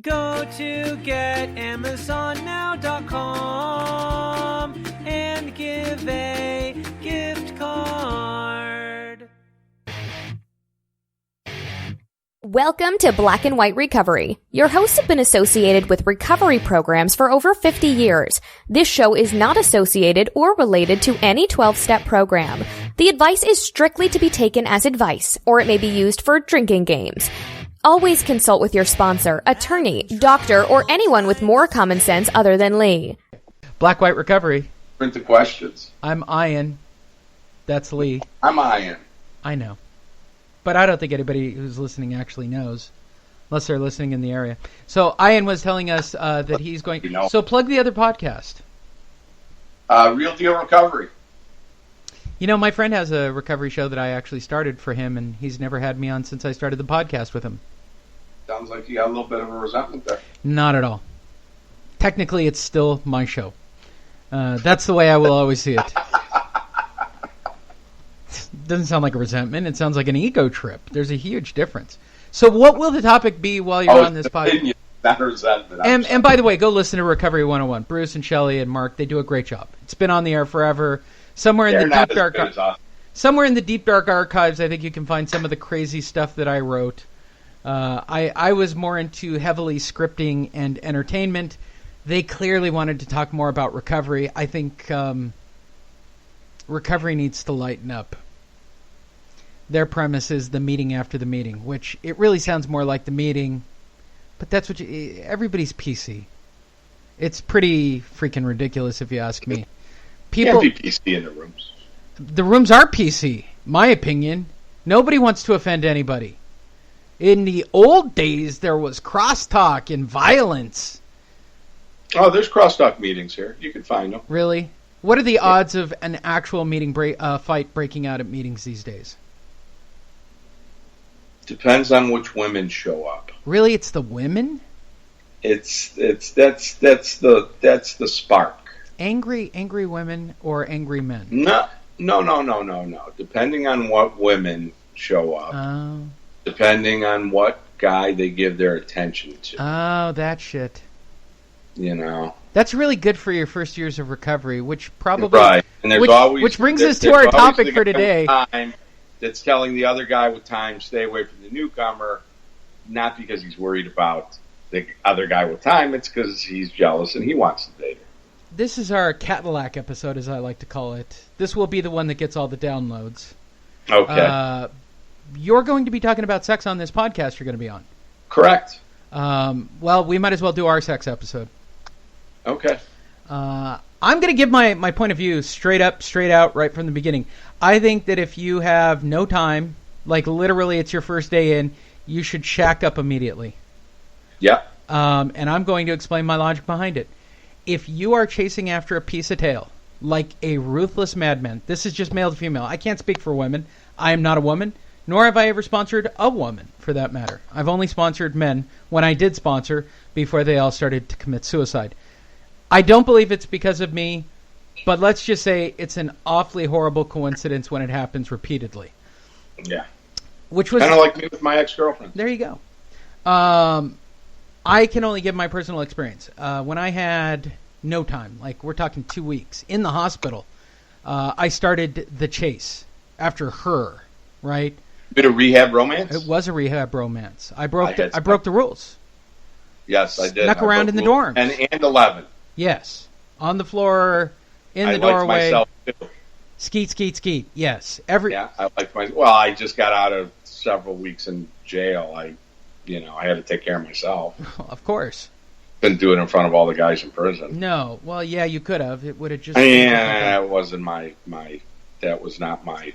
Go to getamazonnow.com and give a gift card. Welcome to Black and White Recovery. Your hosts have been associated with recovery programs for over 50 years. This show is not associated or related to any 12-step program. The advice is strictly to be taken as advice, or it may be used for drinking games. Always consult with your sponsor, attorney, doctor, or anyone with more common sense other than Lee. Black White Recovery. Print the questions. I'm Ian. That's Lee. I'm Ian. I know. But I don't think anybody who's listening actually knows, unless they're listening in the area. So Ian was telling us that he's going... So plug the other podcast. Real Deal Recovery. You know, my friend has a recovery show that I actually started for him, and he's never had me on since I started the podcast with him. Sounds like you got a little bit of a resentment there. Not at all. Technically, it's still my show. That's the way I will always see it. Doesn't sound like a resentment. It sounds like an ego trip. There's a huge difference. So what will the topic be while you're on this podcast? Not resentment. And by the way, go listen to Recovery 101. Bruce and Shelley and Mark, they do a great job. It's been on the air forever. Somewhere in the deep dark archives, I think you can find some of the crazy stuff that I wrote. I was more into heavily scripting and entertainment. They clearly wanted to talk more about recovery. I think recovery needs to lighten up. Their premise is the meeting after the meeting, which it really sounds more like the meeting, but that's what everybody's PC. It's pretty freaking ridiculous if you ask me. People can't be PC in the rooms. The rooms are PC, my opinion. Nobody wants to offend anybody. In the old days, there was crosstalk and violence. Oh, there's crosstalk meetings here. You can find them. Really? What are the odds of an actual meeting fight breaking out at meetings these days? Depends on which women show up. Really, it's the women? That's the spark. Angry women or angry men? No. Depending on what women show up. Depending on what guy they give their attention to. Oh, that shit. You know. That's really good for your first years of recovery, which probably... Right. And there's which brings us to our topic for today. That's telling the other guy with time, stay away from the newcomer, not because he's worried about the other guy with time, it's because he's jealous and he wants to date her. This is our Cadillac episode, as I like to call it. This will be the one that gets all the downloads. Okay. You're going to be talking about sex on this podcast you're going to be on. Correct. Well, we might as well do our sex episode. Okay. I'm going to give my point of view straight out, right from the beginning. I think that if you have no time, like literally it's your first day in, you should shack up immediately. Yeah. And I'm going to explain my logic behind it. If you are chasing after a piece of tail, like a ruthless madman, this is just male to female. I can't speak for women. I am not a woman, nor have I ever sponsored a woman, for that matter. I've only sponsored men when I did sponsor before they all started to commit suicide. I don't believe it's because of me, but let's just say it's an awfully horrible coincidence when it happens repeatedly. Yeah. Which was kind of like me with my ex-girlfriend. There you go. I can only give my personal experience. When I had no time, like we're talking 2 weeks, in the hospital, I started the chase after her, right? Bit of rehab romance? It was a rehab romance. I broke the rules. Yes, I did. Snuck around in the dorms. And 11. Yes. On the floor, in the doorway. I liked myself, too. Skeet. Yes. Yeah, I liked myself. Well, I just got out of several weeks in jail. I had to take care of myself. Of course. Couldn't do it in front of all the guys in prison. No. Well, yeah, you could have. It would have just... Yeah, that wasn't that was not my...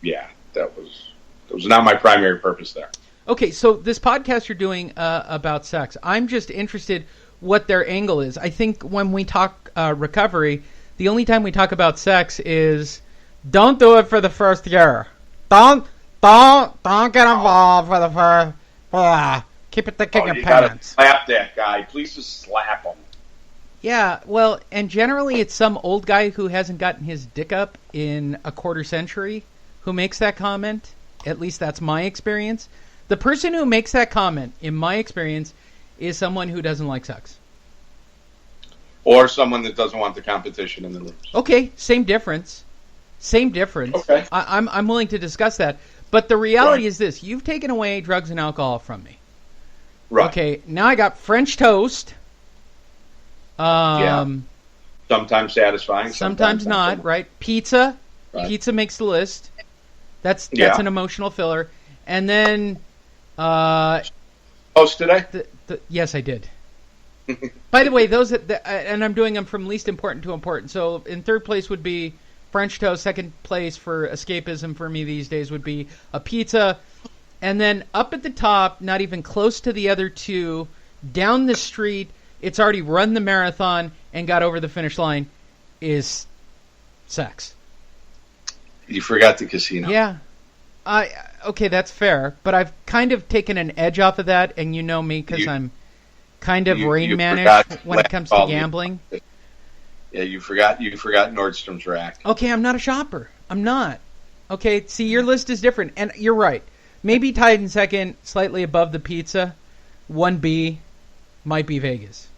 Yeah, that was not my primary purpose there. Okay, so this podcast you're doing about sex, I'm just interested what their angle is. I think when we talk recovery, the only time we talk about sex is don't do it for the first year. Don't get involved for the first... keep it thick in your pants. You gotta slap that guy. Please just slap him. Yeah, well, and generally it's some old guy who hasn't gotten his dick up in a quarter century who makes that comment. At least that's my experience. The person who makes that comment, in my experience, is someone who doesn't like sex. Or someone that doesn't want the competition in the room. Okay, same difference. Same difference. Okay. I'm willing to discuss that. But the reality is this. You've taken away drugs and alcohol from me. Right. Okay, now I got French toast. Sometimes satisfying. Sometimes not, right? Pizza. Right. Pizza makes the list. That's an emotional filler. And then... Toast today? Yes, I did. By the way, and I'm doing them from least important to important. So in third place would be French toast. Second place for escapism for me these days would be a pizza. And then up at the top, not even close to the other two, down the street, it's already run the marathon and got over the finish line, is sex. You forgot the casino. Yeah. Okay, that's fair. But I've kind of taken an edge off of that, and you know me because I'm kind of Rain Man-ish when it comes to gambling. Yeah, you forgot Nordstrom's rack. Okay, I'm not a shopper. I'm not. Okay, see, your list is different, and you're right. Maybe tied in second, slightly above the pizza, 1B might be Vegas.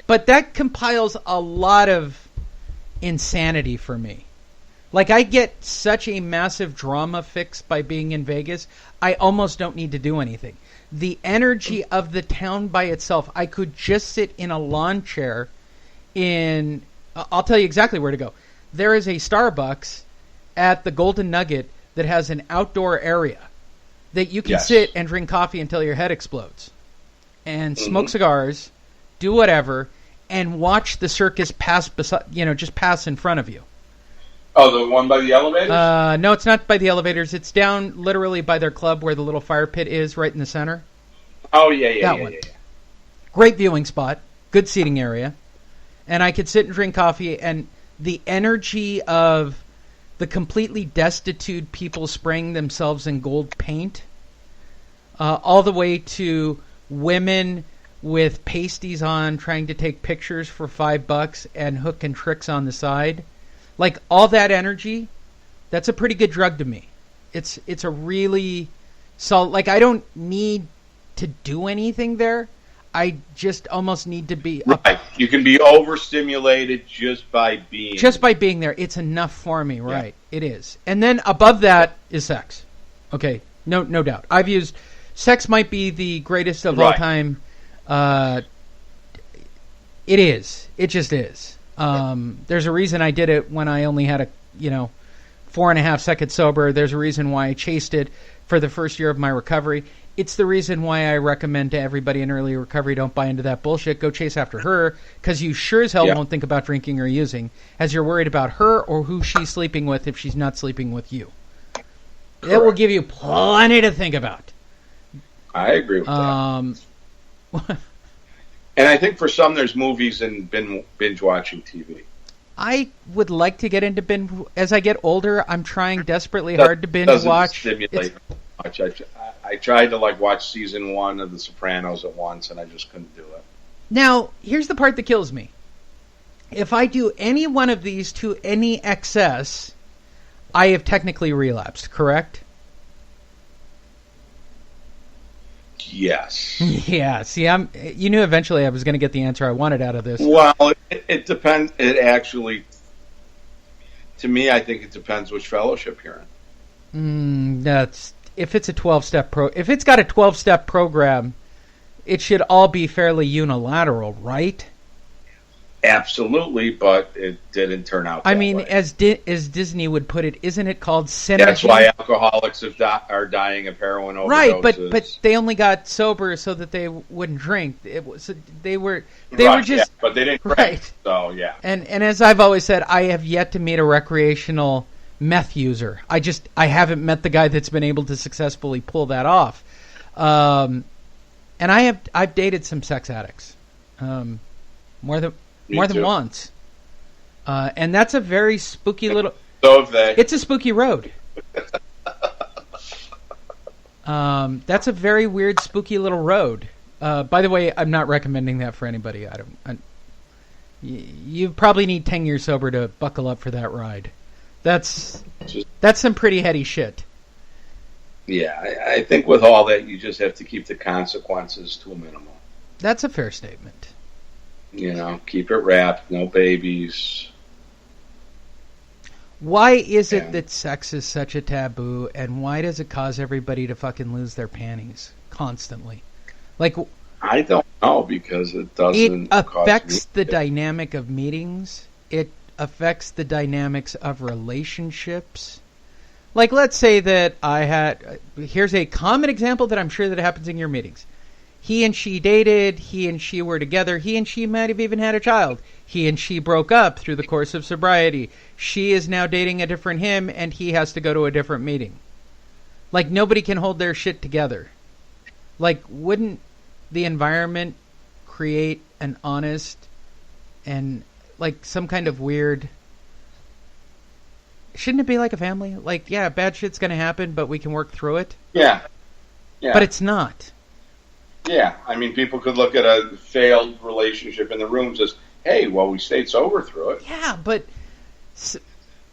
But that compiles a lot of insanity for me. Like, I get such a massive drama fix by being in Vegas, I almost don't need to do anything. The energy of the town by itself, I could just sit in a lawn chair in... I'll tell you exactly where to go. There is a Starbucks at the Golden Nugget that has an outdoor area that you can sit and drink coffee until your head explodes. And smoke cigars, do whatever, and watch the circus pass just pass in front of you. Oh, the one by the elevators? No, it's not by the elevators. It's down literally by their club where the little fire pit is, right in the center. Oh, yeah. That one. Great viewing spot. Good seating area. And I could sit and drink coffee, and the energy of the completely destitute people spraying themselves in gold paint, all the way to women with pasties on trying to take pictures for $5 and hook and tricks on the side. Like, all that energy, that's a pretty good drug to me. It's a really solid... Like, I don't need to do anything there. I just almost need to be... Right. You can be overstimulated just by being... Just by being there. It's enough for me, right. Yeah. It is. And then above that is sex. Okay, no doubt. I've used... Sex might be the greatest of all time. It is. It just is. There's a reason I did it when I only had 4.5 seconds sober. There's a reason why I chased it for the first year of my recovery. It's the reason why I recommend to everybody in early recovery, don't buy into that bullshit. Go chase after her, because you sure as hell won't think about drinking or using, as you're worried about her or who she's sleeping with if she's not sleeping with you. Correct. It will give you plenty to think about. I agree with that. And I think for some, there's movies and binge watching TV. I would like to get into binge. As I get older, I'm trying desperately hard to binge watch. Stimulate much. I tried to watch season 1 of The Sopranos at once, and I just couldn't do it. Now, here's the part that kills me. If I do any one of these to any excess, I have technically relapsed, correct? Yes. Yeah, see, you knew eventually I was going to get the answer I wanted out of this. Well, it depends. It actually, to me, I think it depends which fellowship you're in. If it's a 12-step if it's got a 12-step program, it should all be fairly unilateral, right? Absolutely, but it didn't turn out that way. As Disney would put it, isn't it called synergy? That's why alcoholics are dying of heroin overdoses. Right, but they only got sober so that they wouldn't drink. They were just... Yeah, but they didn't drink, right. So, yeah. And as I've always said, I have yet to meet a recreational meth user. I haven't met the guy that's been able to successfully pull that off. And I've dated some sex addicts. More than once. And that's a very spooky little... So have they. It's a spooky road. That's a very weird, spooky little road. By the way, I'm not recommending that for anybody. You probably need 10 years sober to buckle up for that ride. That's some pretty heady shit. Yeah, I think with all that, you just have to keep the consequences to a minimum. That's a fair statement. Keep it wrapped, no babies. Why is it that sex is such a taboo, and why does it cause everybody to fucking lose their panties constantly? Like, I don't know, because it doesn't. It affects the dynamic of meetings. It affects the dynamics of relationships. Like, let's say that here's a common example that I'm sure that happens in your meetings. He and she dated, he and she were together, he and she might have even had a child. He and she broke up through the course of sobriety. She is now dating a different him, and he has to go to a different meeting. Like, nobody can hold their shit together. Like, wouldn't the environment create an honest and, like, some kind of weird... Shouldn't it be like a family? Like, yeah, bad shit's going to happen, but we can work through it? Yeah. But it's not. Yeah, I mean, people could look at a failed relationship in the rooms as, hey, well, we stayed sober through it. Yeah, but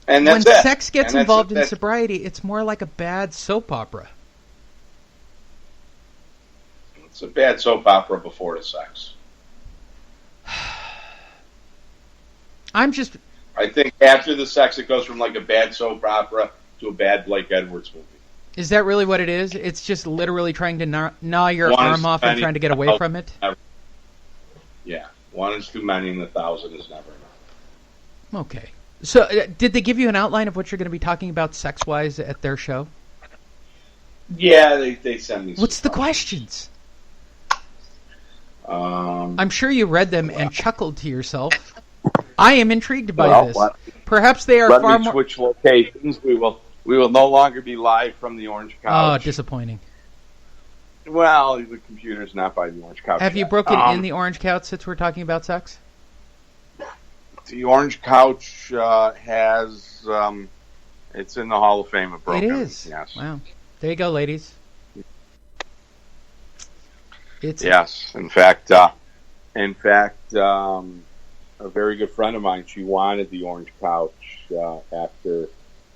and that's when it. sex gets involved in sobriety, it's more like a bad soap opera. It's a bad soap opera before the sex. I think after the sex, it goes from like a bad soap opera to a bad Blake Edwards movie. Is that really what it is? It's just literally trying to gnaw your arm off and trying to get away from it? Yeah. One is too many and 1,000 is never enough. Okay. So did they give you an outline of what you're going to be talking about sex-wise at their show? Yeah, they send me some What's the stuff. questions? I'm sure you read them and chuckled to yourself. I am intrigued by this. Perhaps they are far more... switch locations. We will no longer be live from the Orange Couch. Oh, disappointing. Well, the computer's not by the Orange Couch. Have you broken in the Orange Couch since we're talking about sex? The Orange Couch has... it's in the Hall of Fame of broken. It is. Yes. Wow. There you go, ladies. Yes. In fact, a very good friend of mine, she wanted the Orange Couch after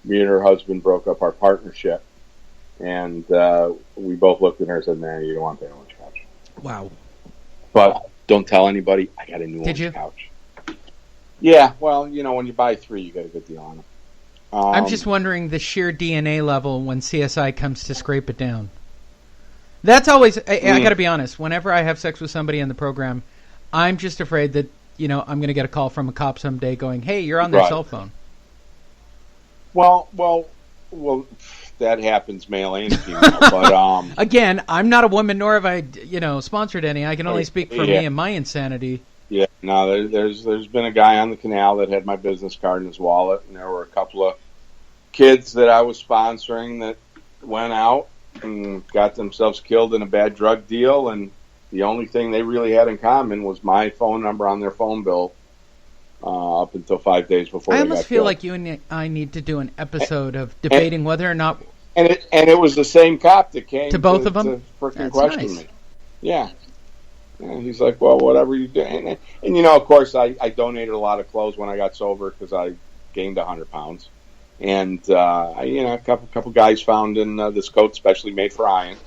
me and her husband broke up our partnership. And we both looked at her and said, man, you don't want that Orange Couch. Wow. But don't tell anybody, I got a new Orange Couch. Yeah, well, when you buy 3, you get a good deal on them. I'm just wondering the sheer DNA level when CSI comes to scrape it down. That's always, I got to be honest, whenever I have sex with somebody in the program, I'm just afraid that, I'm going to get a call from a cop someday going, hey, you're on their cell phone. Well, that happens male and female. But again, I'm not a woman, nor have I, sponsored any. I can only speak for me and my insanity. Yeah, no, there's been a guy on the canal that had my business card in his wallet, and there were a couple of kids that I was sponsoring that went out and got themselves killed in a bad drug deal, and the only thing they really had in common was my phone number on their phone bill up until 5 days before they got killed. I almost feel like you and I need to do an episode of debating whether or not... And it was the same cop that came to both of them? To freaking question me. Yeah. And he's like, well, whatever you do. And of course, I donated a lot of clothes when I got sober because I gained 100 pounds. And, a couple guys found in this coat specially made for Ian.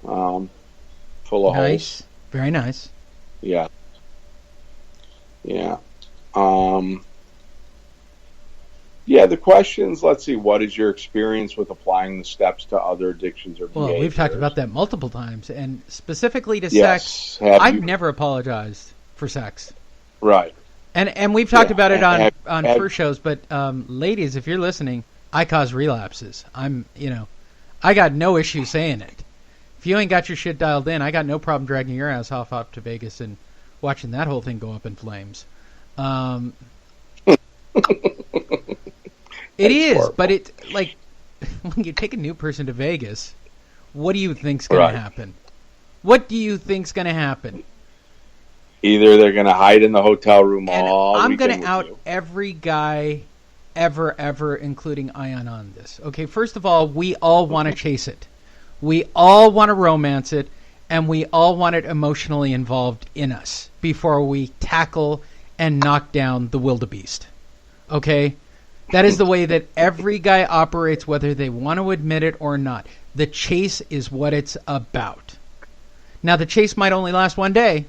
Full of holes. Very nice. Yeah. Yeah. The questions, let's see, what is your experience with applying the steps to other addictions or behaviors? Well, we've talked about that multiple times, and specifically to sex, I've never apologized for sex. Right. And we've talked about it on first shows, but ladies, if you're listening, I cause relapses. I got no issue saying it. If you ain't got your shit dialed in, I got no problem dragging your ass off up to Vegas and watching that whole thing go up in flames. It is, horrible. But it when you take a new person to Vegas, what do you think's going to happen? What do you think's going to happen? Either they're going to hide in the hotel room all weekend. I'm going to out every guy ever, including Ion on this. Okay, first of all, we all want to chase it. We all want to romance it, and we all want it emotionally involved in us before we tackle and knock down the wildebeest. Okay? That is the way that every guy operates, whether they want to admit it or not. The chase is what it's about. Now, the chase might only last one day,